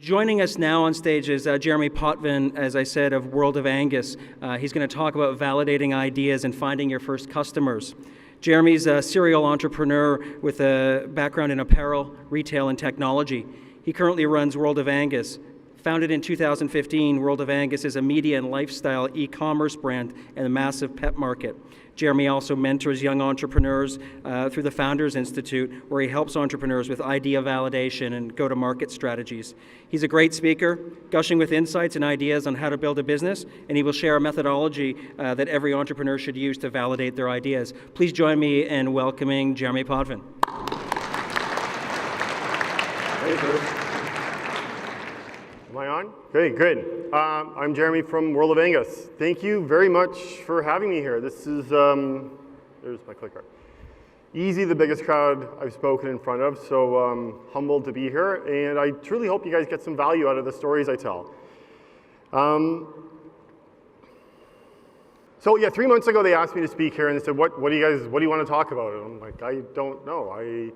Joining us now on stage is Jeremy Potvin, as I said, of World of Angus. He's going to talk about validating ideas and finding your first customers. Jeremy's a serial entrepreneur with a background in apparel, retail, and technology. He currently runs World of Angus. Founded in 2015, World of Angus is a media and lifestyle e-commerce brand and a massive pet market. Jeremy also mentors young entrepreneurs through the Founders Institute, where he helps entrepreneurs with idea validation and go-to-market strategies. He's a great speaker, gushing with insights and ideas on how to build a business, and he will share a methodology that every entrepreneur should use to validate their ideas. Please join me in welcoming Jeremy Potvin. Hey, Bruce. Am I on? Great, good. I'm Jeremy from World of Angus. Thank you very much for having me here. This is, there's my clicker. Easy the biggest crowd I've spoken in front of, so humbled to be here, and I truly hope you guys get some value out of the stories I tell. So yeah, 3 months ago they asked me to speak here, and they said, what do you want to talk about? And I'm like, I don't know.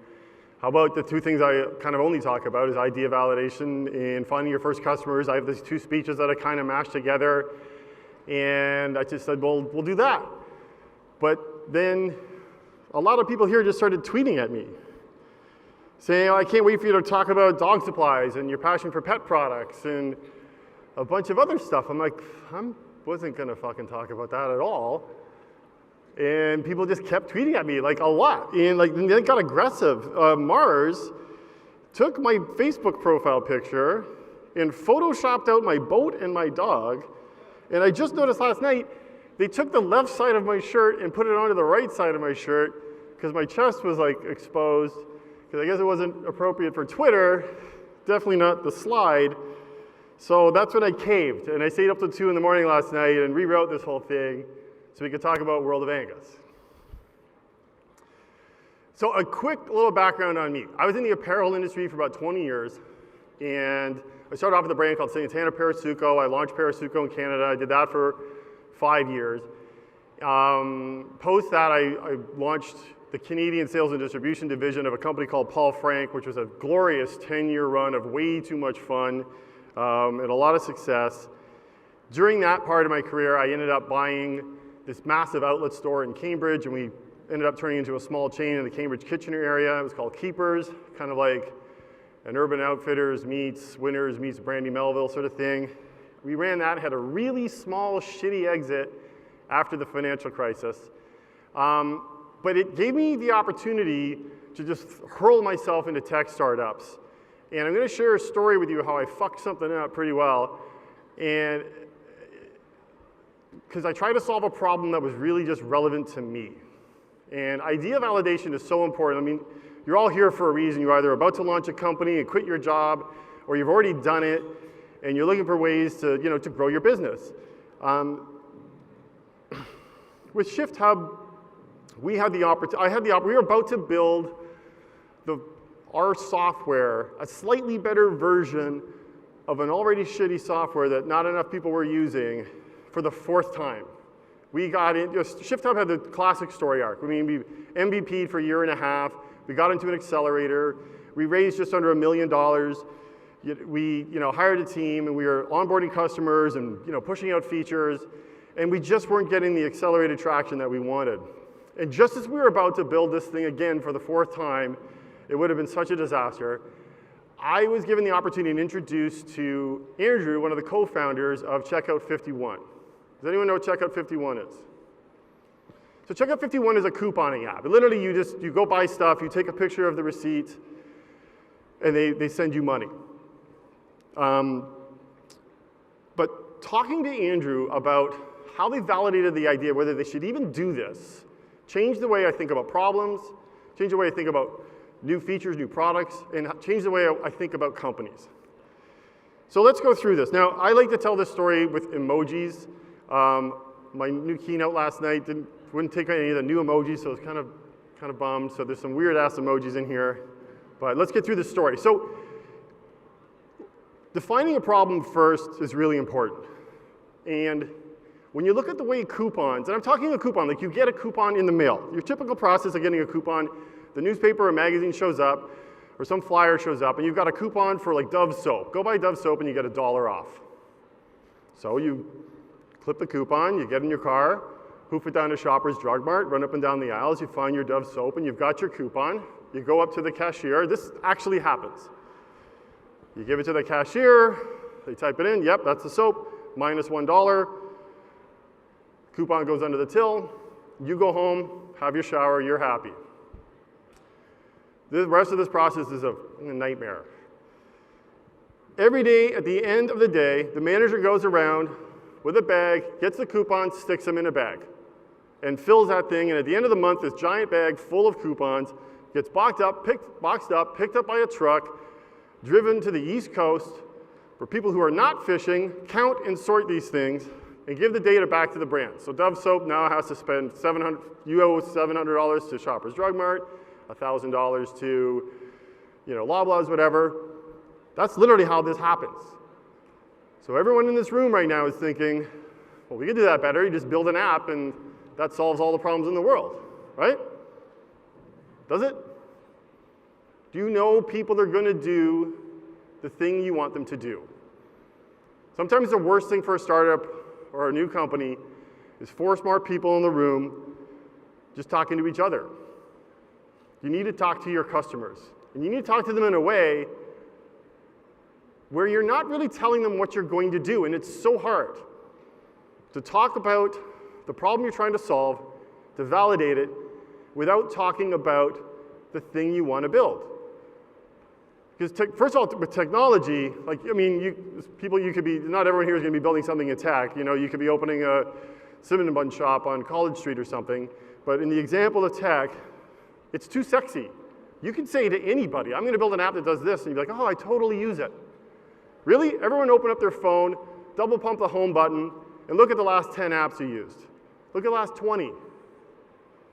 How about the two things I kind of only talk about is idea validation and finding your first customers. I have these two speeches that I kind of mashed together, and I just said, well, we'll do that. But then a lot of people here just started tweeting at me, saying, I can't wait for you to talk about dog supplies and your passion for pet products and a bunch of other stuff. I'm like, I wasn't gonna fucking talk about that at all. And people just kept tweeting at me, like a lot. And like, they got aggressive. Mars took my Facebook profile picture and photoshopped out my boat and my dog. And I just noticed last night, they took the left side of my shirt and put it onto the right side of my shirt because my chest was like exposed. Because I guess it wasn't appropriate for Twitter, definitely not the slide. So that's when I caved. And I stayed up till 2 in the morning last night and rewrote this whole thing so we could talk about World of Angus. So a quick little background on me. I was in the apparel industry for about 20 years, and I started off with a brand called Santana Parasuco. I launched Parasuco in Canada. I did that for 5 years. Post that, I launched the Canadian sales and distribution division of a company called Paul Frank, which was a glorious 10-year run of way too much fun and a lot of success. During that part of my career, I ended up buying this massive outlet store in Cambridge, and we ended up turning into a small chain in the Cambridge Kitchener area. It was called Keepers, kind of like an Urban Outfitters meets Winners meets Brandy Melville sort of thing. We ran that, had a really small, shitty exit after the financial crisis. But it gave me the opportunity to just hurl myself into tech startups. And I'm gonna share a story with you how I fucked something up pretty well. And because I tried to solve a problem that was really just relevant to me. And idea validation is so important. I mean, you're all here for a reason. You're either about to launch a company and quit your job, or you've already done it, and you're looking for ways to, to grow your business. With Shift Hub, we had the opportunity. We were about to build our software, a slightly better version of an already shitty software that not enough people were using, for the 4th time. We got in, Shift Hub had the classic story arc. I mean, we MVP'd for a year and a half. We got into an accelerator. We raised just under $1 million. We, hired a team, and we were onboarding customers and, pushing out features, and we just weren't getting the accelerated traction that we wanted. And just as we were about to build this thing again for the 4th time, it would have been such a disaster. I was given the opportunity and introduced to Andrew, one of the co-founders of Checkout 51. Does anyone know what Checkout 51 is? So Checkout 51 is a couponing app. Literally, you go buy stuff, you take a picture of the receipt, and they send you money. But talking to Andrew about how they validated the idea, whether they should even do this, changed the way I think about problems, changed the way I think about new features, new products, and changed the way I think about companies. So let's go through this. Now, I like to tell this story with emojis. My new keynote last night wouldn't take any of the new emojis, so I was kind of bummed. So there's some weird ass emojis in here, but let's get through the story. So defining a problem first is really important. And when you look at the way coupons, and I'm talking a coupon, like you get a coupon in the mail. Your typical process of getting a coupon, the newspaper or magazine shows up, or some flyer shows up and you've got a coupon for like Dove soap. Go buy Dove soap and you get $1 off. So you clip the coupon, you get in your car, hoof it down to Shoppers Drug Mart, run up and down the aisles, you find your Dove soap and you've got your coupon. You go up to the cashier. This actually happens. You give it to the cashier, they type it in, yep, that's the soap, minus $1. Coupon goes under the till, you go home, have your shower, you're happy. The rest of this process is a nightmare. Every day, at the end of the day, the manager goes around with a bag, gets the coupons, sticks them in a bag, and fills that thing, and at the end of the month, this giant bag full of coupons gets boxed up, picked up by a truck, driven to the East Coast, for people who are not fishing, count and sort these things, and give the data back to the brand. So Dove soap now has to spend $700 to Shoppers Drug Mart, $1,000 to, Loblaws, whatever. That's literally how this happens. So everyone in this room right now is thinking, well, we could do that better. You just build an app, and that solves all the problems in the world, right? Does it? Do you know people are going to do the thing you want them to do? Sometimes the worst thing for a startup or a new company is 4 smart people in the room just talking to each other. You need to talk to your customers. And you need to talk to them in a way where you're not really telling them what you're going to do. And it's so hard to talk about the problem you're trying to solve, to validate it, without talking about the thing you want to build. Because first of all, with technology, not everyone here is going to be building something in tech. You could be opening a cinnamon bun shop on College Street or something. But in the example of tech, it's too sexy. You can say to anybody, I'm going to build an app that does this, and you're like, oh, I totally use it. Really? Everyone open up their phone, double pump the home button, and look at the last 10 apps you used. Look at the last 20.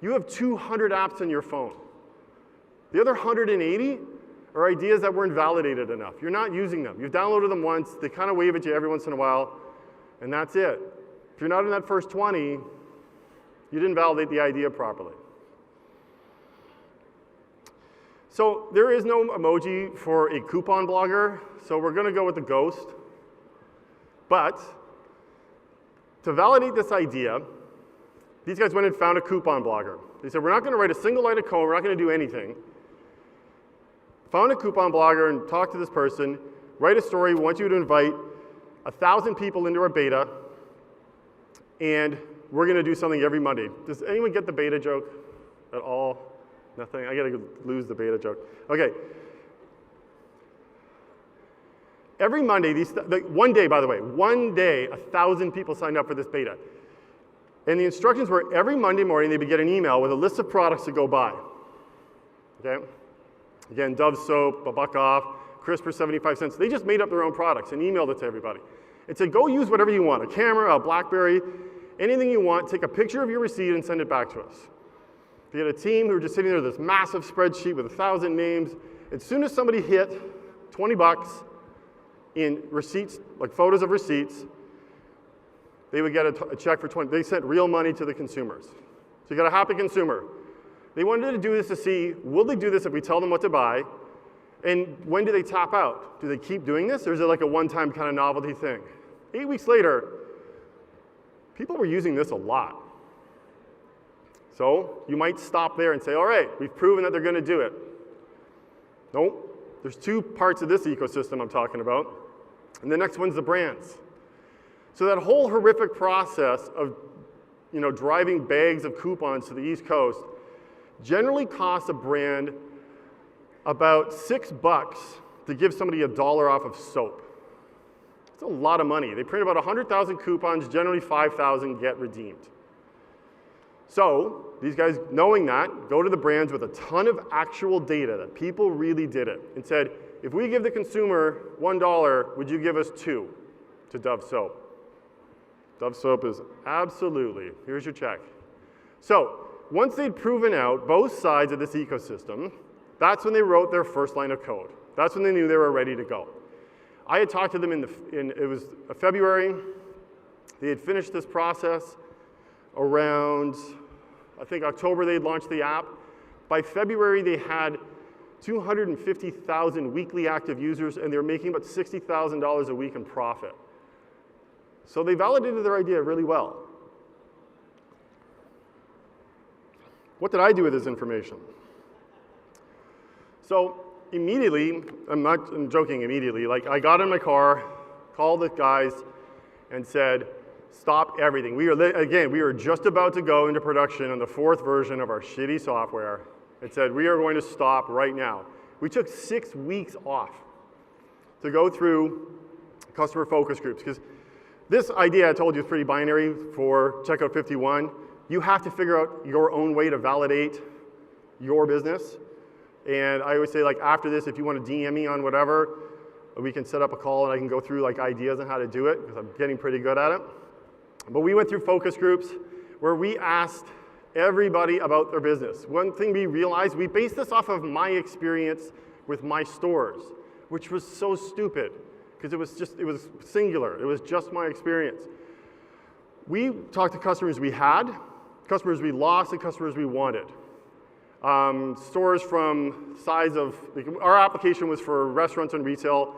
You have 200 apps on your phone. The other 180 are ideas that weren't validated enough. You're not using them. You've downloaded them once, they kind of wave at you every once in a while, and that's it. If you're not in that first 20, you didn't validate the idea properly. So there is no emoji for a coupon blogger, so we're going to go with the ghost. But to validate this idea, these guys went and found a coupon blogger. They said, we're not going to write a single line of code, we're not going to do anything. Found a coupon blogger and talked to this person, write a story, we want you to invite 1,000 people into our beta, and we're going to do something every Monday. Does anyone get the beta joke at all? Nothing? I got to lose the beta joke. Okay. Every Monday, one day, by the way, 1,000 people signed up for this beta. And the instructions were every Monday morning they would get an email with a list of products to go buy. Okay? Again, Dove soap, $1 off, crisp for 75 cents. They just made up their own products and emailed it to everybody. It said, go use whatever you want, a camera, a BlackBerry, anything you want, take a picture of your receipt and send it back to us. They had a team who were just sitting there with this massive spreadsheet with 1,000 names. As soon as somebody hit $20 in receipts, like photos of receipts, they would get a check for 20. They sent real money to the consumers. So you got a happy consumer. They wanted to do this to see, will they do this if we tell them what to buy? And when do they tap out? Do they keep doing this, or is it like a one-time kind of novelty thing? 8 weeks later, people were using this a lot. So you might stop there and say, all right, we've proven that they're going to do it. Nope. There's 2 parts of this ecosystem I'm talking about. And the next one's the brands. So that whole horrific process of driving bags of coupons to the East Coast generally costs a brand about $6 to give somebody $1 off of soap. It's a lot of money. They print about 100,000 coupons, generally 5,000 get redeemed. So these guys, knowing that, go to the brands with a ton of actual data that people really did it and said, if we give the consumer $1, would you give us 2 to Dove soap? Dove soap is absolutely, here's your check. So once they'd proven out both sides of this ecosystem, that's when they wrote their first line of code. That's when they knew they were ready to go. I had talked to them it was February. They had finished this process around, I think October they'd launched the app. By February they had 250,000 weekly active users, and they're making about $60,000 a week in profit. So they validated their idea really well. What did I do with this information? So immediately, I'm joking immediately, like I got in my car, called the guys, and said, stop everything. We were just about to go into production on the 4th version of our shitty software. It said, we are going to stop right now. We took 6 weeks off to go through customer focus groups, because this idea I told you is pretty binary for Checkout 51. You have to figure out your own way to validate your business. And I always say, like, after this, if you want to DM me on whatever, we can set up a call and I can go through like ideas on how to do it, because I'm getting pretty good at it. But we went through focus groups where we asked everybody about their business. One thing we realized, we based this off of my experience with my stores, which was so stupid, because it was singular. It was just my experience. We talked to customers we had, customers we lost, and customers we wanted. Stores from size of, our application was for restaurants and retail.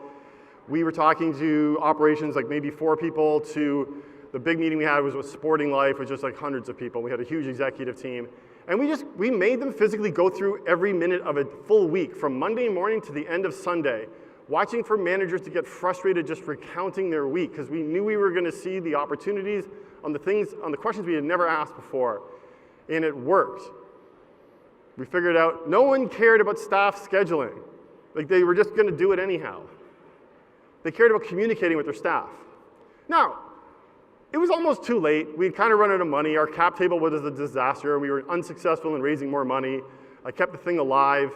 We were talking to operations like maybe 4 people, to the big meeting we had was with Sporting Life, which was just like hundreds of people. We had a huge executive team. And we made them physically go through every minute of a full week, from Monday morning to the end of Sunday, watching for managers to get frustrated just recounting their week, because we knew we were going to see the opportunities on the questions we had never asked before. And it worked. We figured out no one cared about staff scheduling. Like, they were just going to do it anyhow. They cared about communicating with their staff. Now, it was almost too late. We'd kind of run out of money. Our cap table was a disaster. We were unsuccessful in raising more money. I kept the thing alive,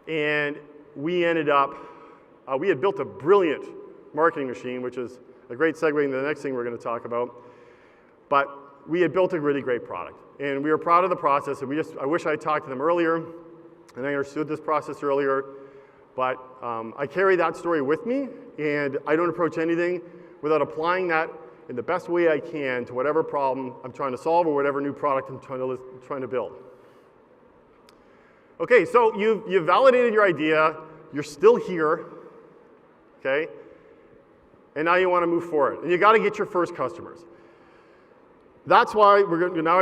and we ended up, we had built a brilliant marketing machine, which is a great segue into the next thing we're going to talk about. But we had built a really great product, and we were proud of the process, and I wish I had talked to them earlier, and I understood this process earlier, but I carry that story with me, and I don't approach anything without applying that in the best way I can to whatever problem I'm trying to solve or whatever new product I'm trying to build. Okay, so you've validated your idea, you're still here, okay, and now you want to move forward, and you got to get your first customers. That's why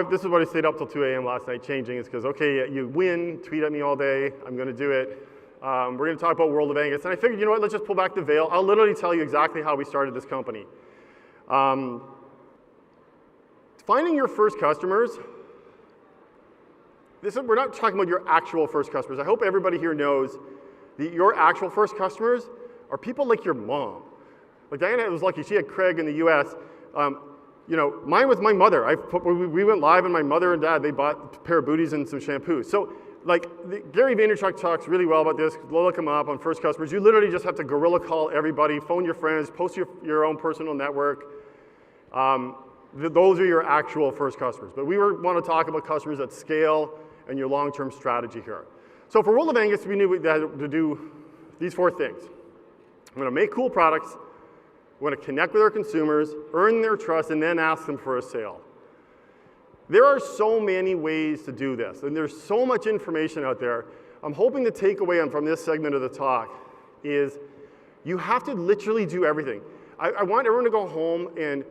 this is what I stayed up till 2 a.m. last night changing, is because, okay, you win, tweet at me all day, I'm going to do it. We're going to talk about World of Angus, and I figured, you know what, let's just pull back the veil. I'll literally tell you exactly how we started this company. Finding your first customers, we're not talking about your actual first customers. I hope everybody here knows that your actual first customers are people like your mom. Like Diana was lucky, she had Craig in the US. You know, mine was my mother. We went live and my mother and dad, they bought a pair of booties and some shampoo. So like Gary Vaynerchuk talks really well about this. Look him up on first customers. You literally just have to guerrilla call everybody, phone your friends, post your own personal network. Those are your actual first customers. But we want to talk about customers at scale and your long-term strategy here. So for World of Angus, we knew we had to do these 4 things. I'm going to make cool products. We want to connect with our consumers, earn their trust, and then ask them for a sale. There are so many ways to do this, and there's so much information out there. I'm hoping the takeaway from this segment of the talk is you have to literally do everything. I want everyone to go home and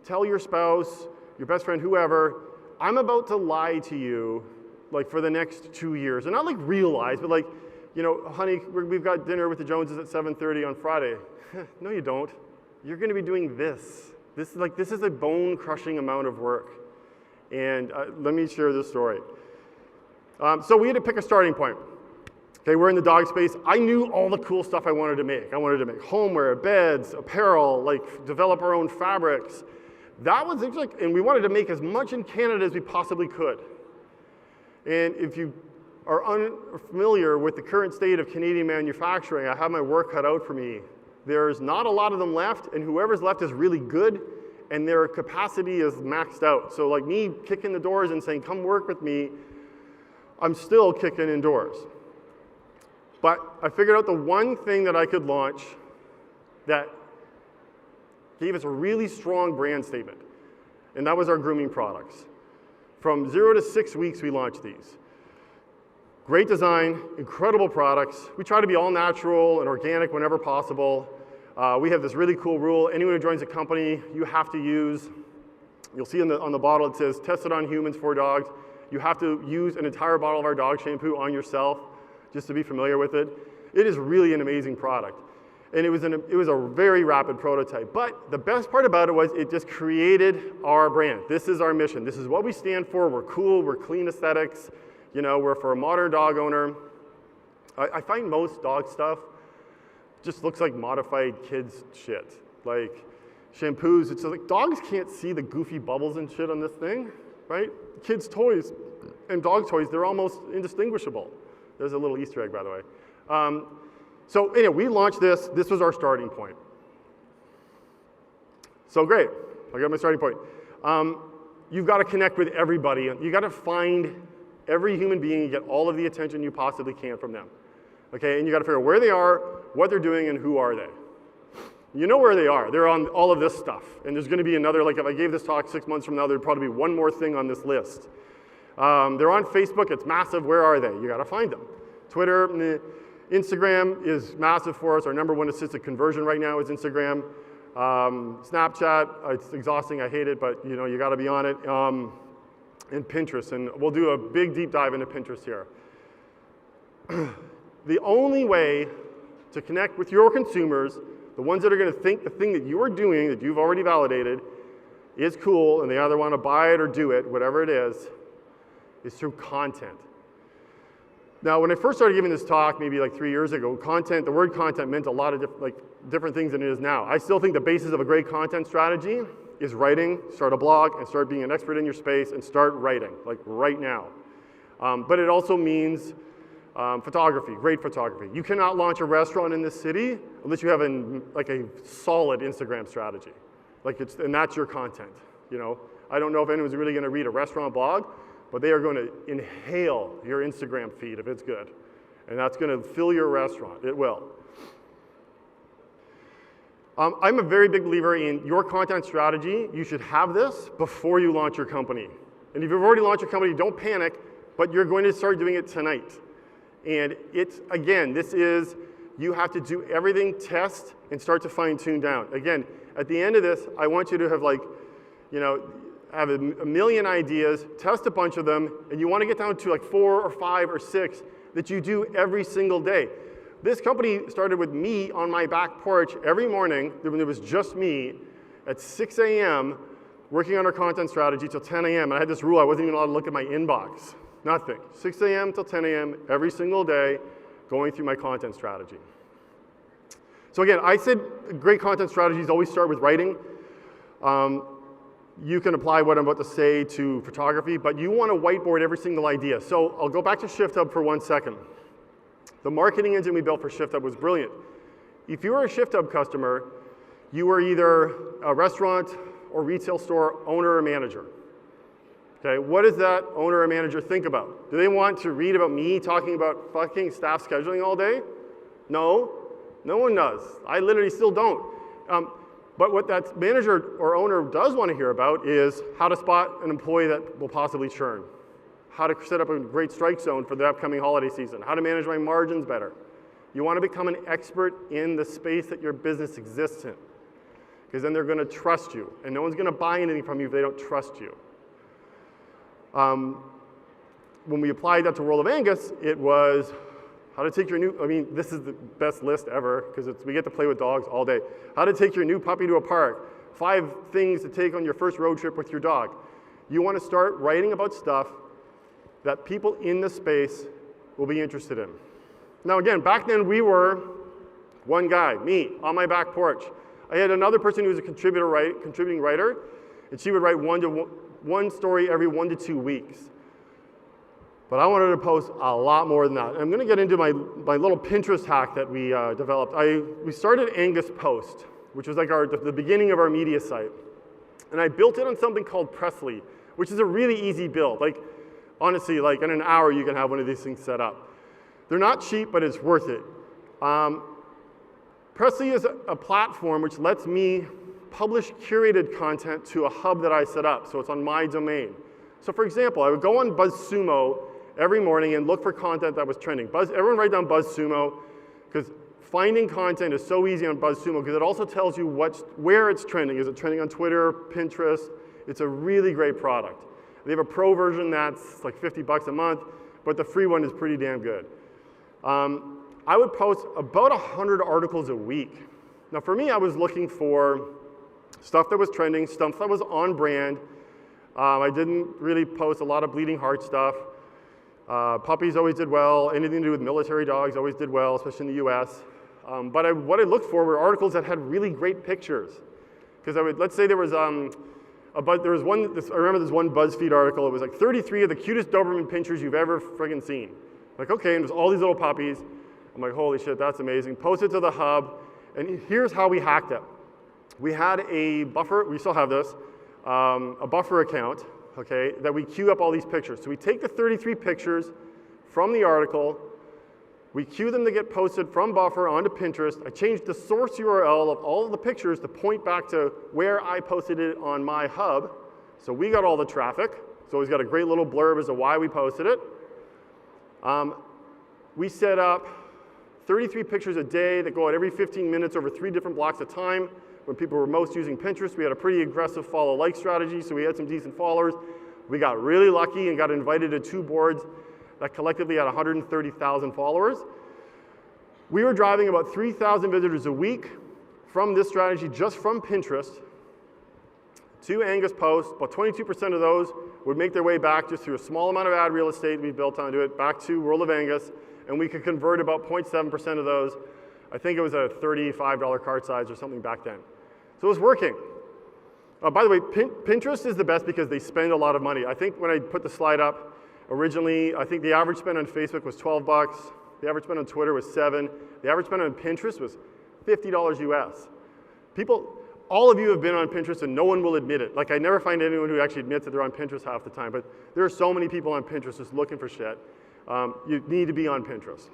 tell your spouse, your best friend, whoever, I'm about to lie to you like for the next 2 years. And not like real lies, but like, you know, honey, we've got dinner with the Joneses at 7:30 on Friday. No, you don't. You're going to be doing this. This is a bone-crushing amount of work. And let me share this story. So we had to pick a starting point. Okay, we're in the dog space. I knew all the cool stuff I wanted to make. I wanted to make homeware, beds, apparel, like develop our own fabrics. That was like, and we wanted to make as much in Canada as we possibly could. And if you are unfamiliar with the current state of Canadian manufacturing, I have my work cut out for me. There's not a lot of them left, and whoever's left is really good, and their capacity is maxed out. So like me kicking the doors and saying, come work with me, I'm still kicking indoors. But I figured out the one thing that I could launch that gave us a really strong brand statement, and that was our grooming products. From 0 to 6 weeks, we launched these. Great design, incredible products. We try to be all natural and organic whenever possible. We have this really cool rule. Anyone who joins a company, you have to use, you'll see on the bottle it says, tested on humans for dogs. You have to use an entire bottle of our dog shampoo on yourself, just to be familiar with it. It is really an amazing product. And it was a very rapid prototype. But the best part about it was it just created our brand. This is our mission. This is what we stand for. We're cool, we're clean aesthetics. You know, we're for a modern dog owner. I find most dog stuff just looks like modified kids shit. Like shampoos, it's like dogs can't see the goofy bubbles and shit on this thing, right? Kids' toys and dog toys, they're almost indistinguishable. There's a little Easter egg, by the way. So anyway, we launched this. This was our starting point. So great, I got my starting point. You've got to connect with everybody. You've got to find every human being and get all of the attention you possibly can from them. Okay, and you got to figure out where they are, what they're doing, and who are they. You know where they are. They're on all of this stuff. And there's going to be another, like if I gave this talk 6 months from now, there'd probably be one more thing on this list. They're on Facebook. It's massive. Where are they? You got to find them. Twitter, Instagram is massive for us. Our number one assisted conversion right now is Instagram. Snapchat, it's exhausting. I hate it, but you know, you got to be on it. And Pinterest, and we'll do a big deep dive into Pinterest here. The only way to connect with your consumers, the ones that are going to think the thing that you're doing, that you've already validated, is cool, and they either want to buy it or do it, whatever it is through content. Now, when I first started giving this talk, maybe like 3 years ago, content, the word content meant a lot of different things than it is now. I still think the basis of a great content strategy is writing, start a blog, and start being an expert in your space, and start writing, like right now. But it also means photography, great photography. You cannot launch a restaurant in this city unless you have a solid Instagram strategy. And that's your content, you know. I don't know if anyone's really gonna read a restaurant blog, but they are gonna inhale your Instagram feed if it's good. And that's gonna fill your restaurant, it will. I'm a very big believer in your content strategy. You should have this before you launch your company. And if you've already launched your company, don't panic, but you're going to start doing it tonight. And it's, again, you have to do everything, test, and start to fine tune down. Again, at the end of this, I want you to have have a million ideas, test a bunch of them, and you want to get down to 4 or 5 or 6 that you do every single day. This company started with me on my back porch every morning, when it was just me, at 6 a.m., working on our content strategy till 10 a.m. And I had this rule, I wasn't even allowed to look at my inbox. Nothing. 6 a.m. till 10 a.m. every single day, going through my content strategy. So again, I said great content strategies always start with writing. You can apply what I'm about to say to photography, but you want to whiteboard every single idea. So I'll go back to ShiftHub for 1 second. The marketing engine we built for ShiftHub was brilliant. If you were a ShiftHub customer, you were either a restaurant or retail store owner or manager. Okay, what does that owner or manager think about? Do they want to read about me talking about fucking staff scheduling all day? No, no one does. I literally still don't. But what that manager or owner does want to hear about is how to spot an employee that will possibly churn, how to set up a great strike zone for the upcoming holiday season, how to manage my margins better. You want to become an expert in the space that your business exists in, because then they're going to trust you, and no one's going to buy anything from you if they don't trust you. When we applied that to World of Angus, it was how to take your this is the best list ever, because we get to play with dogs all day. How to take your new puppy to a park, 5 things to take on your first road trip with your dog. You want to start writing about stuff that people in the space will be interested in. Now again, back then we were one guy, me, on my back porch. I had another person who was a contributing writer, and she would write one story every 1 to 2 weeks. But I wanted to post a lot more than that. And I'm going to get into my little Pinterest hack that we developed. We started Angus Post, which was like the beginning of our media site. And I built it on something called Pressly, which is a really easy build. Honestly, in an hour you can have one of these things set up. They're not cheap, but it's worth it. Pressly is a platform which lets me publish curated content to a hub that I set up, so it's on my domain. So for example, I would go on BuzzSumo every morning and look for content that was trending. Everyone write down BuzzSumo, because finding content is so easy on BuzzSumo because it also tells you where it's trending. Is it trending on Twitter, Pinterest? It's a really great product. They have a pro version that's like $50 a month, but the free one is pretty damn good. I would post about 100 articles a week. Now for me, I was looking for stuff that was trending, stuff that was on brand. I didn't really post a lot of bleeding heart stuff. Puppies always did well. Anything to do with military dogs always did well, especially in the US. But what I looked for were articles that had really great pictures. Because let's say there was one, I remember this one BuzzFeed article, it was like 33 of the cutest Doberman pinschers you've ever friggin' seen. Like, okay, and there's all these little puppies. I'm like, holy shit, that's amazing. Post it to the hub, and here's how we hacked it. We had a buffer, we still have this, a buffer account, okay, that we queue up all these pictures. So we take the 33 pictures from the article, we queue them to get posted from Buffer onto Pinterest. I changed the source URL of all of the pictures to point back to where I posted it on my hub. So we got all the traffic. So it's got a great little blurb as to why we posted it. We set up 33 pictures a day that go out every 15 minutes over 3 different blocks of time. When people were most using Pinterest, we had a pretty aggressive follow-like strategy, so we had some decent followers. We got really lucky and got invited to 2 boards that collectively had 130,000 followers. We were driving about 3,000 visitors a week from this strategy, just from Pinterest, to Angus posts. About 22% of those would make their way back just through a small amount of ad real estate we built onto it, back to World of Angus, and we could convert about 0.7% of those. I think it was a $35 cart size or something back then. So it was working. By the way, Pinterest is the best because they spend a lot of money. I think when I put the slide up, originally, I think the average spend on Facebook was $12. The average spend on Twitter was $7. The average spend on Pinterest was $50 US. People, all of you have been on Pinterest and no one will admit it. Like I never find anyone who actually admits that they're on Pinterest half the time, but there are so many people on Pinterest just looking for shit. You need to be on Pinterest.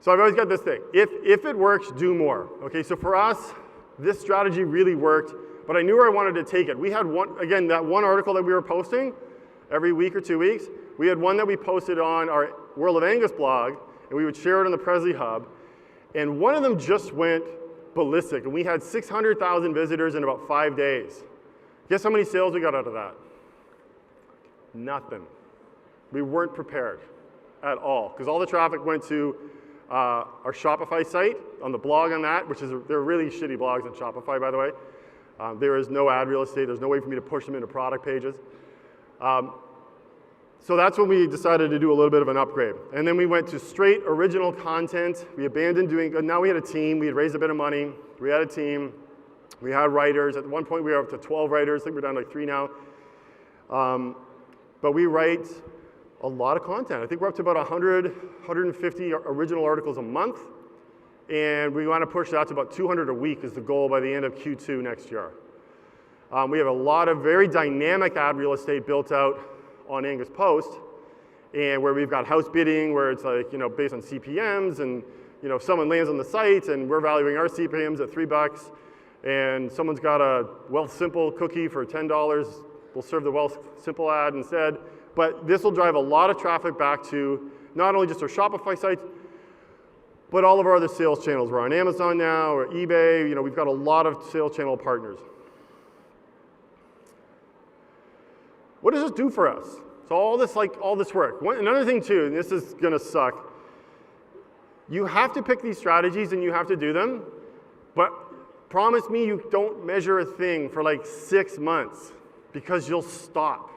So I've always got this thing. If it works, do more. Okay, so for us, this strategy really worked, but I knew where I wanted to take it. We had that one article that we were posting every week or 2 weeks. We had one that we posted on our World of Angus blog, and we would share it on the Presley Hub. And one of them just went ballistic, and we had 600,000 visitors in about 5 days. Guess how many sales we got out of that? Nothing. We weren't prepared at all, because all the traffic went to our Shopify site, on the blog on that, they're really shitty blogs on Shopify, by the way. There is no ad real estate. There's no way for me to push them into product pages. So that's when we decided to do a little bit of an upgrade. And then we went to straight original content. We abandoned now we had a team. We had raised a bit of money. We had a team. We had writers. At one point, we were up to 12 writers. I think we're down to like 3 now. But we write a lot of content. I think we're up to about 100, 150 original articles a month. And we want to push that to about 200 a week is the goal by the end of Q2 next year. We have a lot of very dynamic ad real estate built out on Angus Post, and where we've got house bidding, where it's like, based on CPMs, and if someone lands on the site and we're valuing our CPMs at $3, and someone's got a Wealth Simple cookie for $10, we'll serve the Wealth Simple ad instead. But this will drive a lot of traffic back to not only just our Shopify sites, but all of our other sales channels. We're on Amazon now, or eBay. We've got a lot of sales channel partners. What does this do for us? So all this work. Another thing too, and this is gonna suck. You have to pick these strategies and you have to do them, but promise me you don't measure a thing for like 6 months, because you'll stop.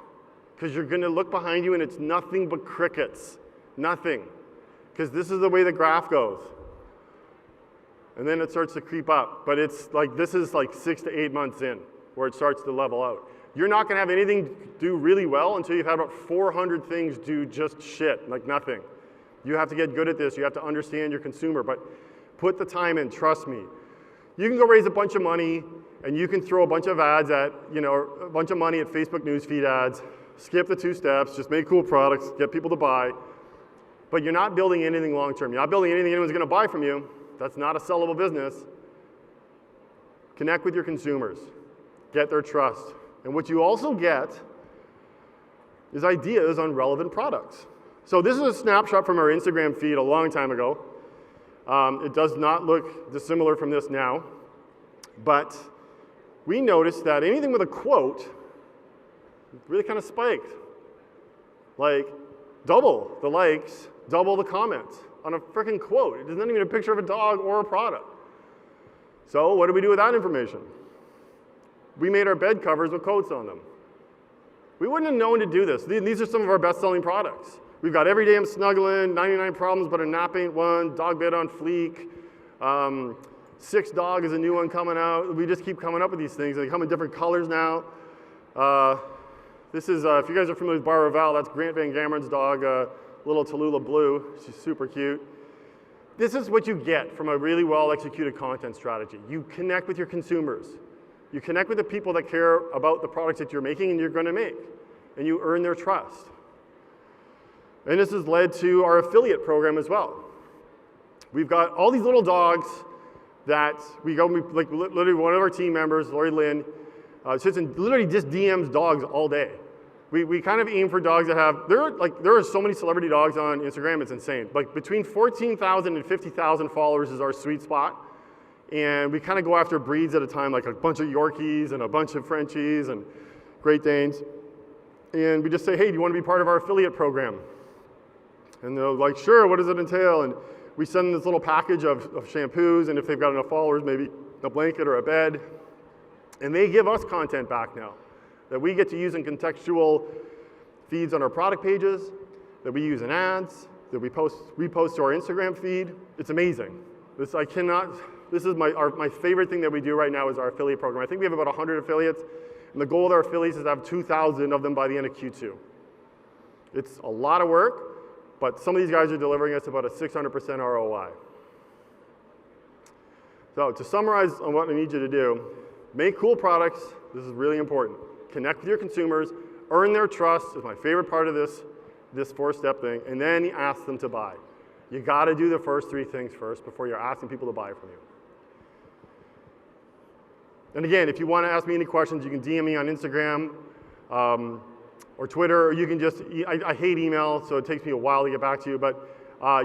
Because you're gonna look behind you and it's nothing but crickets. Nothing. Because this is the way the graph goes. And then it starts to creep up. But this is like 6 to 8 months in where it starts to level out. You're not gonna have anything do really well until you've had about 400 things do just shit, like nothing. You have to get good at this. You have to understand your consumer, but put the time in, trust me. You can go raise a bunch of money and you can throw a bunch of ads at, a bunch of money at Facebook newsfeed ads, skip the 2 steps, just make cool products, get people to buy. But you're not building anything long-term. You're not building anything anyone's gonna buy from you. That's not a sellable business. Connect with your consumers. Get their trust. And what you also get is ideas on relevant products. So this is a snapshot from our Instagram feed a long time ago. It does not look dissimilar from this now, but we noticed that anything with a quote really kind of spiked. Like, double the likes, double the comments on a freaking quote. It isn't even a picture of a dog or a product. So what do we do with that information? We made our bed covers with quotes on them. We wouldn't have known to do this. These are some of our best-selling products. We've got Every Day I'm Snuggling, 99 Problems But a Nap Ain't One, Dog Bed on Fleek, 6 Dog is a new one coming out. We just keep coming up with these things. They come in different colors now. This is, if you guys are familiar with Bar Ravel, that's Grant Van Gameron's dog, little Tallulah Blue. She's super cute. This is what you get from a really well-executed content strategy. You connect with your consumers. You connect with the people that care about the products that you're making and you're going to make, and you earn their trust. And this has led to our affiliate program as well. We've got all these little dogs that like literally one of our team members, Lori Lynn, sits and literally just DMs dogs all day. We kind of aim for dogs that have, there are so many celebrity dogs on Instagram, it's insane. Like between 14,000 and 50,000 followers is our sweet spot. And we kind of go after breeds at a time, like a bunch of Yorkies and a bunch of Frenchies and Great Danes. And we just say, hey, do you want to be part of our affiliate program? And they're like, sure, what does it entail? And we send them this little package of shampoos, and if they've got enough followers, maybe a blanket or a bed. And they give us content back now that we get to use in contextual feeds on our product pages, that we use in ads, that we repost to our Instagram feed. It's amazing. This is my favorite thing that we do right now is our affiliate program. I think we have about 100 affiliates, and the goal of our affiliates is to have 2,000 of them by the end of Q2. It's a lot of work, but some of these guys are delivering us about a 600% ROI. So to summarize on what I need you to do, make cool products. This is really important. Connect with your consumers, earn their trust is my favorite part of this 4-step thing, and then ask them to buy. You got to do the first 3 things first before you're asking people to buy from you. And again, if you want to ask me any questions, you can DM me on Instagram or Twitter, or you can just, I hate email, so it takes me a while to get back to you, but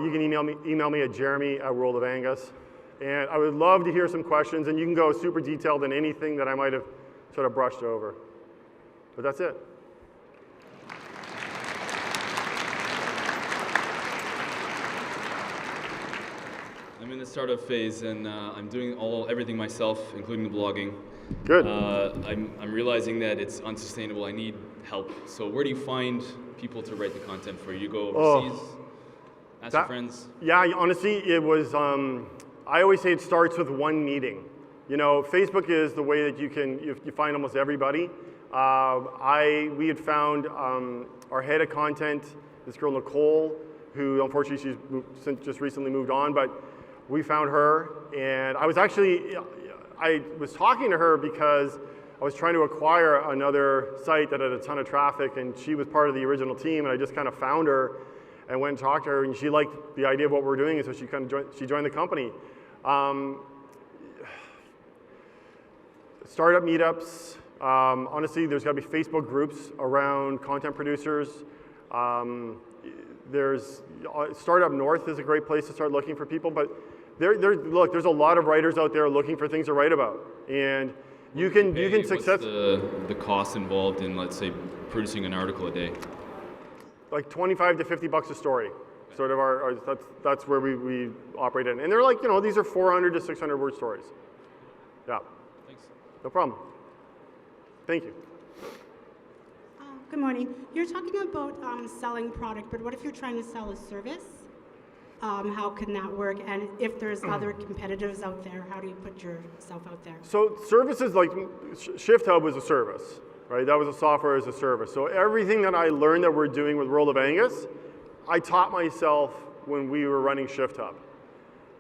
you can email me at Jeremy@World of Angus. And I would love to hear some questions, and you can go super detailed in anything that I might have sort of brushed over. But that's it. I'm in the startup phase, and I'm doing everything myself, including the blogging. Good. I'm realizing that it's unsustainable. I need help. So where do you find people to write the content for? You go overseas, ask your friends? Yeah, honestly, it was, I always say it starts with one meeting. You know, Facebook is the way that you find almost everybody. We had found our head of content, this girl Nicole, who unfortunately she's just recently moved on, but we found her, and I was talking to her because I was trying to acquire another site that had a ton of traffic, and she was part of the original team, and I just kind of found her and went and talked to her, and she liked the idea of what we're doing, and so she joined the company. Startup meetups. Honestly, there's got to be Facebook groups around content producers. There's Startup North is a great place to start looking for people, but look, there's a lot of writers out there looking for things to write about, and you can success. What's the cost involved in, let's say, producing an article a day? Like 25 to 50 bucks a story. Okay. Sort of that's where we operate in, and they're like, you know, these are 400 to 600 word stories. Yeah. Thanks. No problem. Thank you. Good morning. You're talking about selling product, but what if you're trying to sell a service? How can that work? And if there's other competitors out there, how do you put yourself out there? So services like Shift Hub was a service, right? That was a software as a service. So everything that I learned that we're doing with World of Angus, I taught myself when we were running Shift Hub.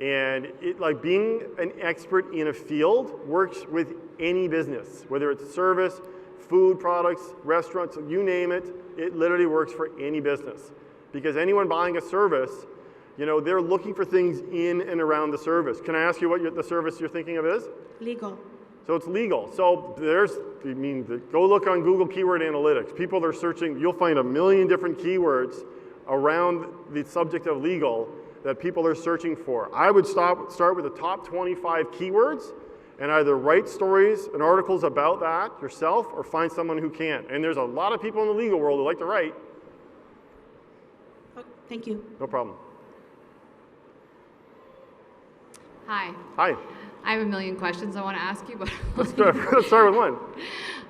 And like being an expert in a field works with any business, whether it's service, food products, restaurants, you name it, it literally works for any business. Because anyone buying a service, you know, they're looking for things in and around the service. Can I ask you what the service you're thinking of is? Legal. So it's legal. So go look on Google Keyword Analytics. People are searching, you'll find a million different keywords around the subject of legal that people are searching for. I would start with the top 25 keywords and either write stories and articles about that yourself or find someone who can. And there's a lot of people in the legal world who like to write. Oh, thank you. No problem. Hi. Hi. I have a million questions I want to ask you, but Let's start with one.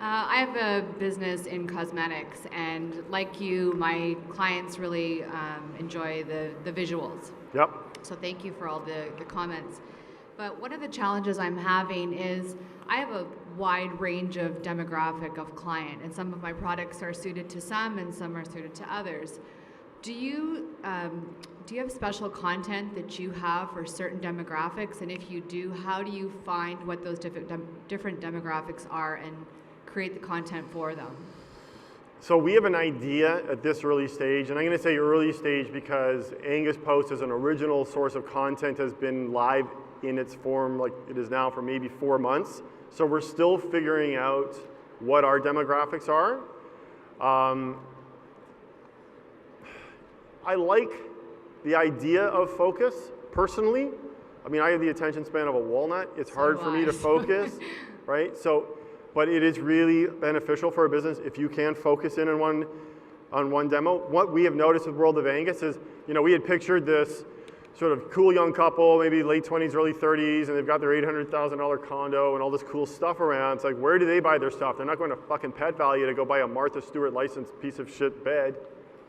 I have a business in cosmetics, and like you, my clients really enjoy the visuals. Yep. So thank you for all the comments. But one of the challenges I'm having is I have a wide range of demographic of client, and some of my products are suited to some and some are suited to others. Do you have special content that you have for certain demographics? And if you do, how do you find what those different demographics are and create the content for them? So we have an idea at this early stage, and I'm going to say early stage because Angus Post as an original source of content has been live in its form like it is now for maybe 4 months. So we're still figuring out what our demographics are. I like the idea of focus, personally. I mean, I have the attention span of a walnut. It's hard for me to focus, right? So, but it is really beneficial for a business if you can focus in on one demo. What we have noticed with World of Angus is, we had pictured this sort of cool young couple, maybe late 20s, early 30s, and they've got their $800,000 condo and all this cool stuff around. It's like, where do they buy their stuff? They're not going to fucking Pet Value to go buy a Martha Stewart licensed piece of shit bed,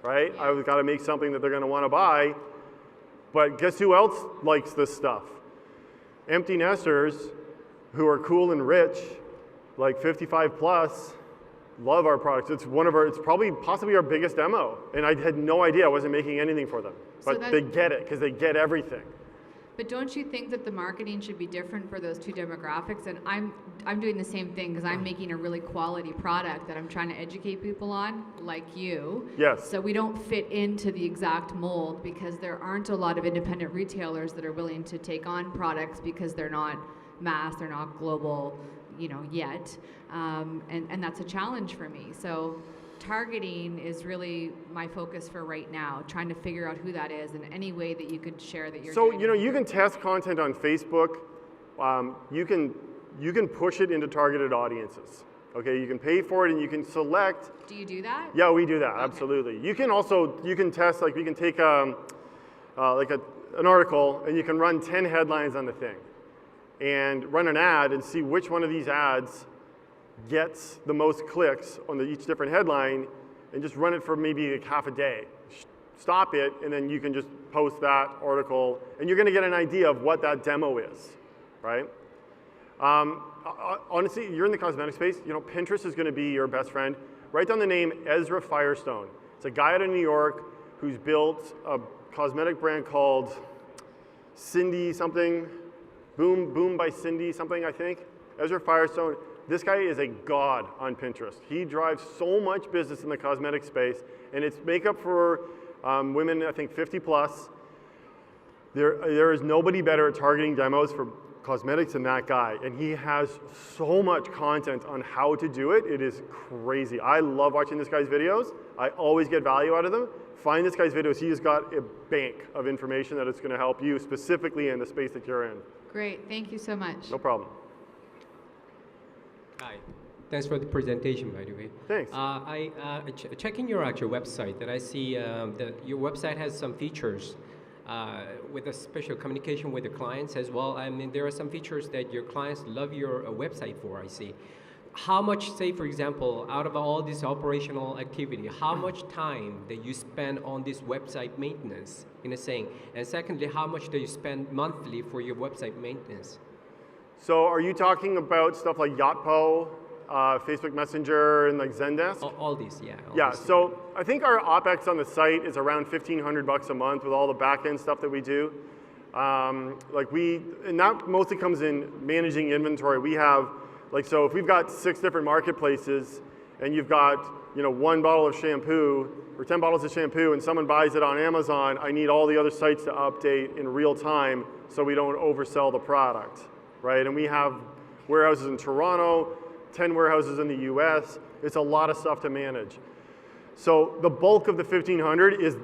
right? I've got to make something that they're going to want to buy. But guess who else likes this stuff? Empty nesters who are cool and rich, like 55 plus, love our products. It's probably possibly our biggest demo. And I had no idea I wasn't making anything for them. But they get it because they get everything. But don't you think that the marketing should be different for those two demographics? And I'm doing the same thing because I'm making a really quality product that I'm trying to educate people on, like you. Yes. So we don't fit into the exact mold because there aren't a lot of independent retailers that are willing to take on products because they're not mass, they're not global, yet. And that's a challenge for me. So targeting is really my focus for right now, trying to figure out who that is and any way that you could share that you're doing. So, you can test content on Facebook. You can push it into targeted audiences. Okay, you can pay for it and you can select. Do you do that? Yeah, we do that, Okay. absolutely. You can test, like we can take an article and you can run 10 headlines on the thing and run an ad and see which one of these ads gets the most clicks on each different headline and just run it for maybe like half a day. Stop it, and then you can just post that article, and you're going to get an idea of what that demo is, right? Honestly, you're in the cosmetic space, Pinterest is going to be your best friend. Write down the name Ezra Firestone. It's a guy out of New York who's built a cosmetic brand called Cindy something, Boom by Cindy something, I think. Ezra Firestone. This guy is a god on Pinterest. He drives so much business in the cosmetic space, and it's makeup for women, I think 50 plus. There is nobody better at targeting demos for cosmetics than that guy, and he has so much content on how to do it. It is crazy. I love watching this guy's videos. I always get value out of them. Find this guy's videos. He has got a bank of information that is going to help you specifically in the space that you're in. Great, thank you so much. No problem. Hi. Thanks for the presentation, by the way. Thanks. Checking your actual website, that I see that your website has some features with a special communication with the clients as well. I mean, there are some features that your clients love your website for, I see. How much, say, for example, out of all this operational activity, how much time that you spend on this website maintenance, in a saying? And secondly, how much do you spend monthly for your website maintenance? So are you talking about stuff like Yotpo, Facebook Messenger, and like Zendesk? All these, yeah. Yeah, so I think our OpEx on the site is around $1,500 a month with all the back-end stuff that we do. And that mostly comes in managing inventory. We have, so if we've got 6 different marketplaces and you've got, 1 bottle of shampoo or 10 bottles of shampoo and someone buys it on Amazon, I need all the other sites to update in real time so we don't oversell the product, right? And we have warehouses in Toronto, 10 warehouses in the US. It's a lot of stuff to manage. So the bulk of the 1,500 is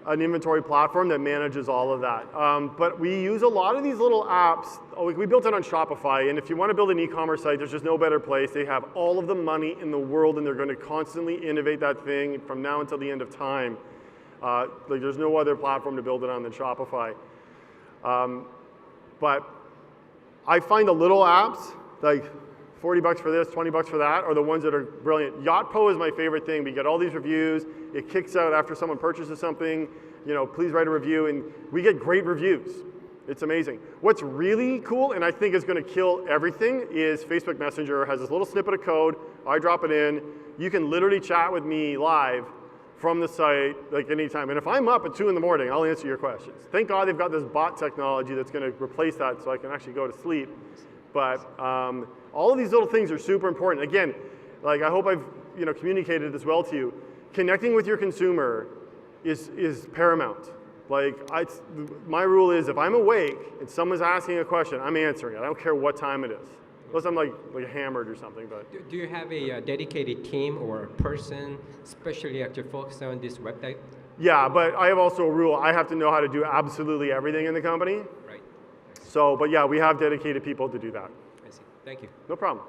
an inventory platform that manages all of that. But we use a lot of these little apps. We built it on Shopify, and if you want to build an e-commerce site, there's just no better place. They have all of the money in the world, and they're going to constantly innovate that thing from now until the end of time. Like there's no other platform to build it on than Shopify. But I find the little apps, like $40 for this, $20 for that, are the ones that are brilliant. Yotpo is my favorite thing. We get all these reviews. It kicks out after someone purchases something, please write a review, and we get great reviews. It's amazing. What's really cool, and I think is going to kill everything, is Facebook Messenger has this little snippet of code. I drop it in. You can literally chat with me live from the site, like anytime. And if I'm up at 2 in the morning, I'll answer your questions. Thank God they've got this bot technology that's going to replace that so I can actually go to sleep. But all of these little things are super important. Again, like I hope I've communicated this well to you. Connecting with your consumer is paramount. Like my rule is if I'm awake and someone's asking a question, I'm answering it. I don't care what time it is. Unless I'm like hammered or something. But Do you have a dedicated team or a person, especially actually focused on this website? yeah, but I have also a rule. I have to know how to do absolutely everything in the company. Right. So, but yeah, we have dedicated people to do that. I see. Thank you. No problem.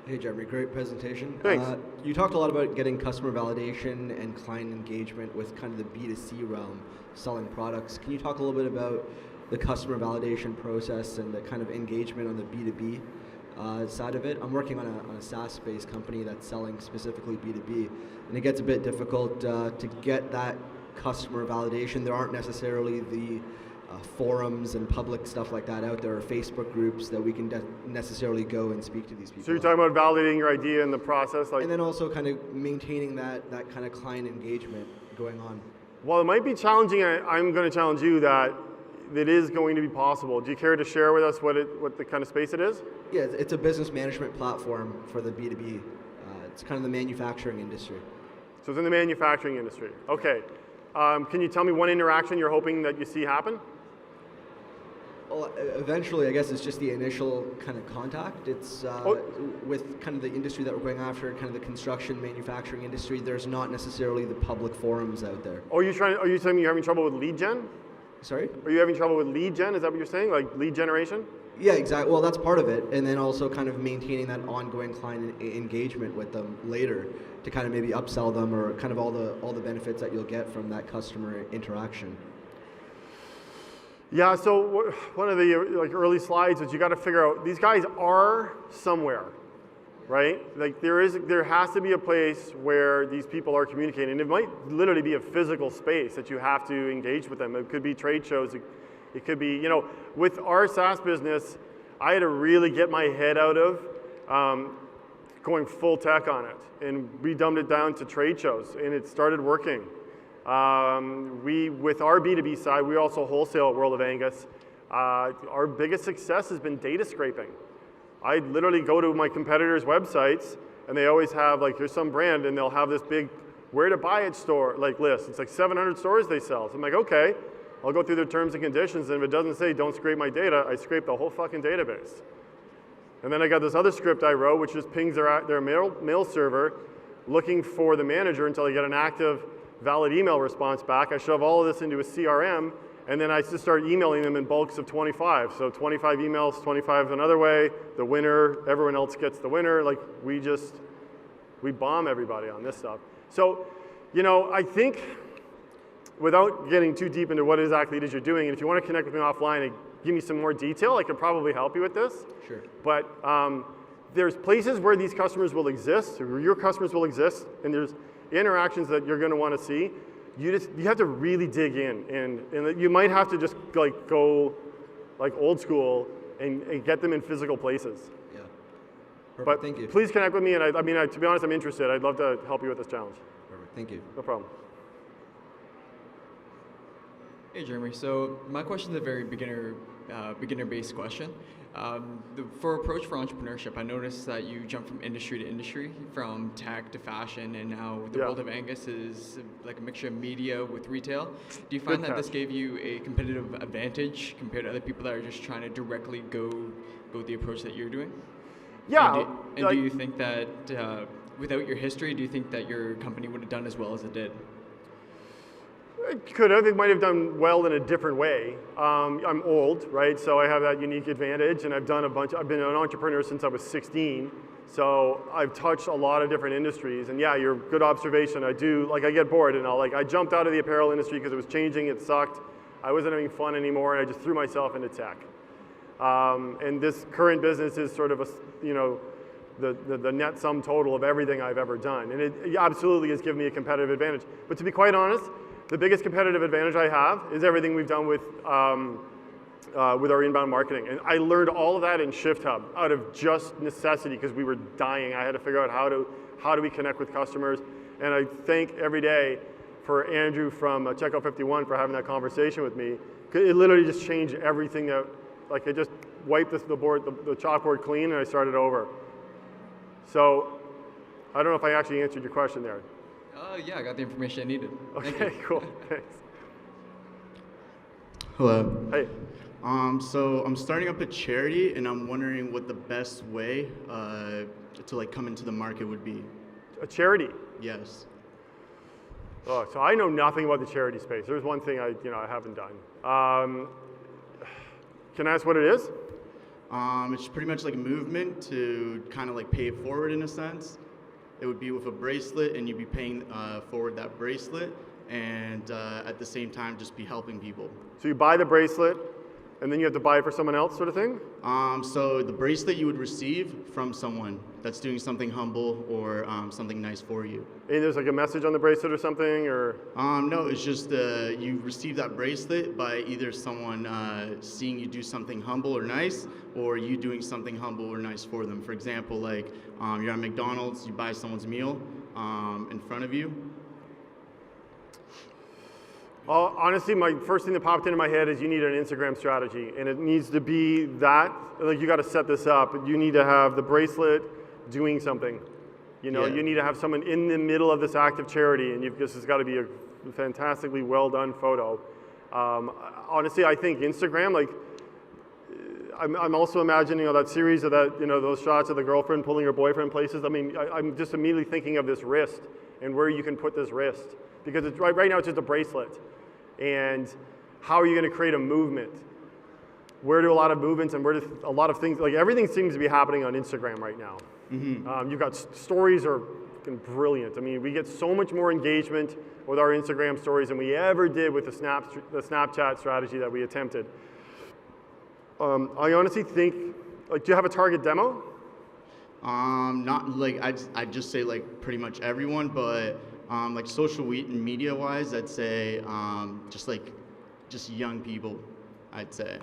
Hey Jeremy, great presentation. Thanks. You talked a lot about getting customer validation and client engagement with kind of the B2C realm, selling products. Can you talk a little bit about the customer validation process and the kind of engagement on the B2B side of it? I'm working on a SaaS-based company that's selling specifically B2B, and it gets a bit difficult to get that customer validation. There aren't necessarily the forums and public stuff like that out there, or Facebook groups that we can necessarily go and speak to these people. So you're talking about validating your idea in the process? And then also kind of maintaining that kind of client engagement going on. While it might be challenging, I'm going to challenge you that it is going to be possible. Do you care to share with us what the kind of space it is? Yeah, it's a business management platform for the B2B. It's kind of the manufacturing industry. So it's in the manufacturing industry. Okay. Can you tell me one interaction you're hoping that you see happen? Well, eventually, I guess it's just the initial kind of contact. It's with kind of the industry that we're going after, kind of the construction, manufacturing industry. There's not necessarily the public forums out there. Are you telling me you're having trouble with lead gen? Sorry? Are you having trouble with lead gen? Is that what you're saying? Like lead generation? Yeah, exactly. Well, that's part of it. And then also kind of maintaining that ongoing client engagement with them later to kind of maybe upsell them, or kind of all the benefits that you'll get from that customer interaction. Yeah, so one of the early slides is you got to figure out, these guys are somewhere, right? Like there has to be a place where these people are communicating. And it might literally be a physical space that you have to engage with them. It could be trade shows. It could be, with our SaaS business, I had to really get my head out of going full tech on it. And we dumbed it down to trade shows, and it started working. With our B2B side, we also wholesale at World of Angus. Our biggest success has been data scraping. I literally go to my competitors' websites, and they always have here's some brand, and they'll have this big where to buy it store list. It's like 700 stores they sell. So I'm like, okay, I'll go through their terms and conditions, and if it doesn't say don't scrape my data, I scrape the whole fucking database. And then I got this other script I wrote, which just pings their mail server, looking for the manager until I get an active valid email response back. I shove all of this into a CRM, and then I just start emailing them in bulks of 25. So 25 emails, 25 another way, the winner, everyone else gets the winner. We bomb everybody on this stuff. So, I think without getting too deep into what exactly it is you're doing, and if you want to connect with me offline and give me some more detail, I could probably help you with this. Sure. But there's places where these customers will exist, or your customers will exist, and there's interactions that you're going to want to see. You have to really dig in, and you might have to just go old school and get them in physical places. Yeah. Perfect. But Thank you. please connect with me, and to be honest, I'm interested. I'd love to help you with this challenge. Perfect. Thank you. No problem. Hey Jeremy, so my question is a very beginner-based question. For approach for entrepreneurship, I noticed that you jump from industry to industry, from tech to fashion, and now the World of Angus is like a mixture of media with retail. Do you find that this gave you a competitive advantage compared to other people that are just trying to directly go go the approach that you're doing? Yeah. And do you think that without your history, do you think that your company would have done as well as it did? It could have. It might have done well in a different way. I'm old, right? So I have that unique advantage, and I've been an entrepreneur since I was 16. So I've touched a lot of different industries, and yeah, your good observation. I get bored, and I jumped out of the apparel industry because it was changing. It sucked. I wasn't having fun anymore, and I just threw myself into tech. And this current business is sort of the net sum total of everything I've ever done, and it absolutely has given me a competitive advantage. But to be quite honest, the biggest competitive advantage I have is everything we've done with our inbound marketing. And I learned all of that in Shift Hub out of just necessity because we were dying. I had to figure out how do we connect with customers. And I thank every day for Andrew from Checkout 51 for having that conversation with me. It literally just changed everything that, like, it just wiped the chalkboard clean and I started over. So I don't know if I actually answered your question there. Yeah, I got the information I needed. Okay, cool, thanks. Hello. Hey. So I'm starting up a charity, and I'm wondering what the best way to come into the market would be. A charity? Yes. Oh, so I know nothing about the charity space. There's one thing I haven't done. Can I ask what it is? It's pretty much like a movement to kind of like pay it forward in a sense. It would be with a bracelet, and you'd be paying forward that bracelet, and at the same time just be helping people. So you buy the bracelet, and then you have to buy it for someone else, sort of thing? So the bracelet you would receive from someone that's doing something humble or something nice for you. And there's like a message on the bracelet or something, or? No, it's just you receive that bracelet by either someone seeing you do something humble or nice, or you doing something humble or nice for them. For example, like you're at McDonald's, you buy someone's meal in front of you. Honestly, my first thing that popped into my head is you need an Instagram strategy, and it needs to be that, like, you got to set this up. You need to have the bracelet doing something. You need to have someone in the middle of this act of charity, and this has got to be a fantastically well done photo. Honestly, I think Instagram, like, I'm also imagining that series of those shots of the girlfriend pulling her boyfriend places. I mean, I'm just immediately thinking of this wrist and where you can put this wrist, because it's right now it's just a bracelet. And how are you going to create a movement? Where do a lot of movements and where do a lot of things, like everything seems to be happening on Instagram right now. Mm-hmm. You've got stories are fucking brilliant. I mean, we get so much more engagement with our Instagram stories than we ever did with the Snapchat strategy that we attempted. I honestly think, like, do you have a target demo? Not like, I'd just say like pretty much everyone, but like social media wise, I'd say just young people, I'd say.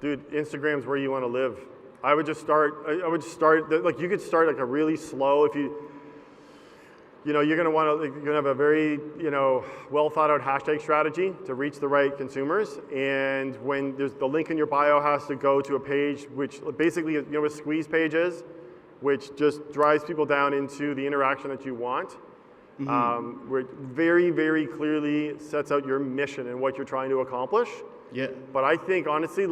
Dude, Instagram's where you want to live. I would start, like, you could start like a really slow, if you're gonna have a very, well thought out hashtag strategy to reach the right consumers. And when there's the link in your bio has to go to a page, which basically, what squeeze page is, which just drives people down into the interaction that you want. Mm-hmm. Where it very, very clearly sets out your mission and what you're trying to accomplish. Yeah. But I think, honestly,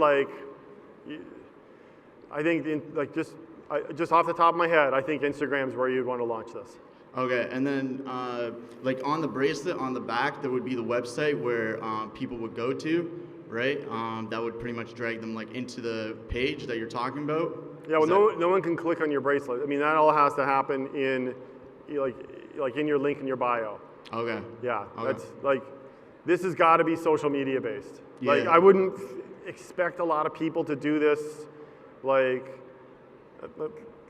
just off the top of my head, I think Instagram's where you'd want to launch this. Okay, and then like on the bracelet on the back, there would be the website where people would go to, right? That would pretty much drag them like into the page that you're talking about. Yeah, well, no one can click on your bracelet. I mean, that all has to happen in like in your link in your bio. Okay. Yeah, okay. That's like, this has got to be social media based. Yeah. Like, I wouldn't expect a lot of people to do this. Like,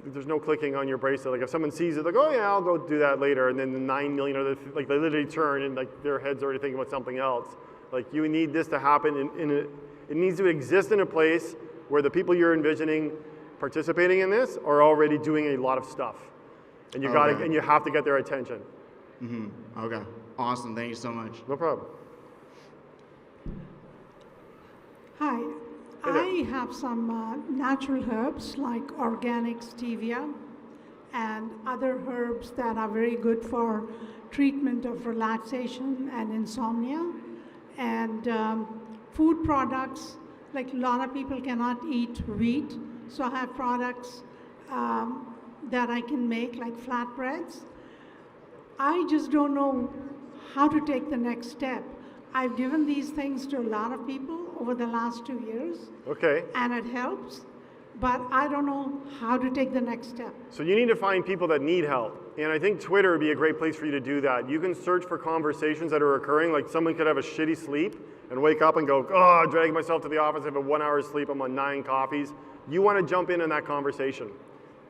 there's no clicking on your bracelet. Like, if someone sees it, like, oh yeah, I'll go do that later, and then the 9 million other, like, they literally turn and like their head's already thinking about something else. Like, you need this to happen it needs to exist in a place where the people you're envisioning participating in this are already doing a lot of stuff. And you have to get their attention. Mm-hmm. Okay. Awesome. Thank you so much. No problem. Hi. I have some natural herbs like organic stevia and other herbs that are very good for treatment of relaxation and insomnia. And food products, like a lot of people cannot eat wheat, So I have products that I can make, like flatbreads. I just don't know how to take the next step. I've given these things to a lot of people over the last 2 years. Okay. And it helps, but I don't know how to take the next step. So you need to find people that need help. And I think Twitter would be a great place for you to do that. You can search for conversations that are occurring, like someone could have a shitty sleep and wake up and go, oh, I dragged myself to the office, I have a 1 hour sleep, I'm on 9 coffees. You want to jump in that conversation.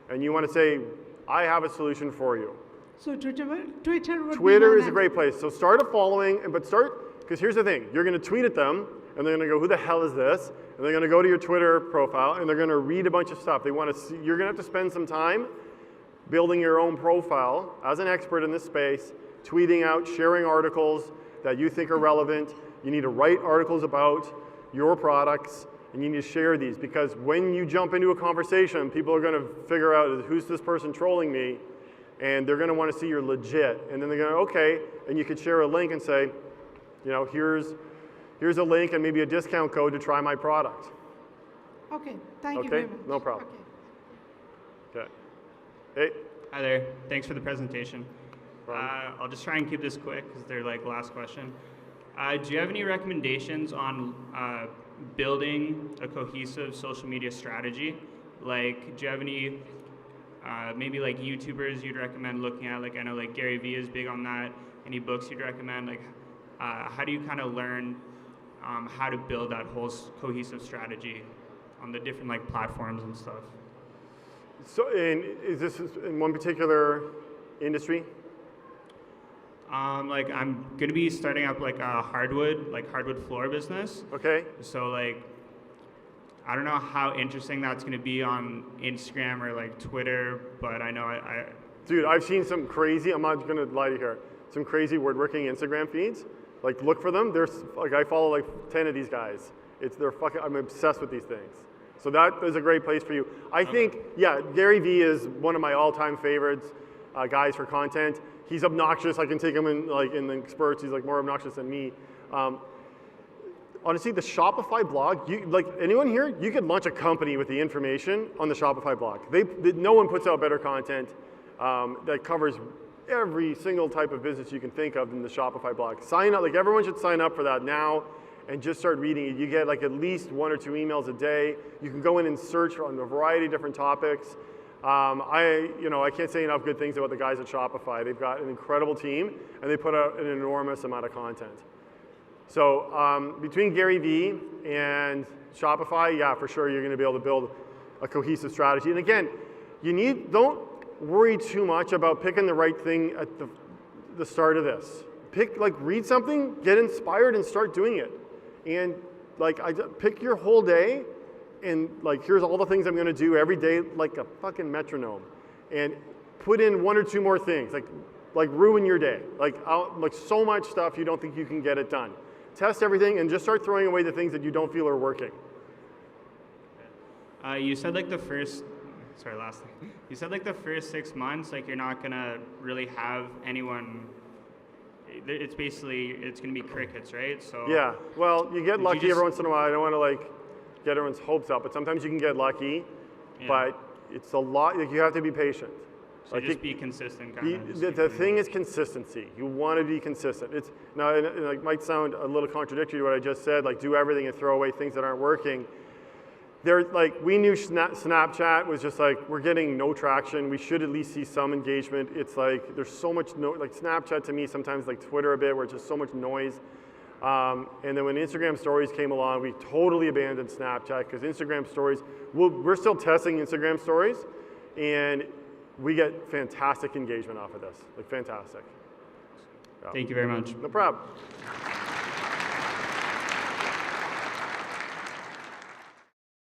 And you want to say, I have a solution for you. So Twitter would be Twitter my is a great place. So start a following, but because here's the thing, you're going to tweet at them, and they're going to go, who the hell is this? And they're going to go to your Twitter profile, and they're going to read a bunch of stuff. They want to see, you're going to have to spend some time building your own profile as an expert in this space, tweeting out, sharing articles that you think are relevant. You need to write articles about your products, and you need to share these, because when you jump into a conversation, people are going to figure out, who's this person trolling me? And they're going to want to see you're legit. And then they're going to, okay, and you could share a link and say, you know, here's a link and maybe a discount code to try my product. Okay, thank you very much. No problem. Okay. Hey. Hi there. Thanks for the presentation. I'll just try and keep this quick because they're like last question. Do you have any recommendations on building a cohesive social media strategy? Like, do you have any maybe like YouTubers you'd recommend looking at? Like, I know like Gary Vee is big on that. Any books you'd recommend? Like, how do you kind of learn how to build that whole cohesive strategy on the different like platforms and stuff? So, is this in one particular industry? Like I'm gonna be starting up like a hardwood floor business. Okay. So like, I don't know how interesting that's gonna be on Instagram or like Twitter, but I know Dude, I've seen some crazy, I'm not gonna lie to you here, some crazy woodworking Instagram feeds. Like, look for them. There's like, I follow like 10 of these guys. I'm obsessed with these things. So that is a great place for you. I think, yeah, Gary Vee is one of my all-time favorites guys for content. He's obnoxious. I can take him in the spurts. He's like more obnoxious than me. Honestly, the Shopify blog, like anyone here, you could launch a company with the information on the Shopify blog. No one puts out better content that covers every single type of business you can think of in the Shopify blog. Sign up, like everyone should sign up for that now and just start reading it. You get like at least 1 or 2 emails a day. You can go in and search on a variety of different topics. I can't say enough good things about the guys at Shopify. They've got an incredible team and they put out an enormous amount of content. So between Gary Vee and Shopify, yeah, for sure you're going to be able to build a cohesive strategy. And again, don't worry too much about picking the right thing at the start of this. Read something, get inspired, and start doing it. And pick your whole day, and here's all the things I'm going to do every day, like a fucking metronome, and put in 1 or 2 more things, like ruin your day, like so much stuff you don't think you can get it done. Test everything and just start throwing away the things that you don't feel are working. You said like the first. Sorry, last thing. You said like the first 6 months, like you're not gonna really have anyone. It's gonna be crickets, right? So yeah. Well, you get lucky every once in a while. I don't want to get everyone's hopes up, but sometimes you can get lucky. Yeah. But it's a lot. You have to be patient. So just be consistent. The thing is consistency. You want to be consistent. It might sound a little contradictory to what I just said. Like do everything and throw away things that aren't working. We knew Snapchat was just we're getting no traction. We should at least see some engagement. It's there's so much Snapchat to me sometimes like Twitter a bit, where it's just so much noise. And then when Instagram stories came along, we totally abandoned Snapchat because Instagram stories, we're still testing Instagram stories, and we get fantastic engagement off of this, fantastic. Thank you very much. No problem.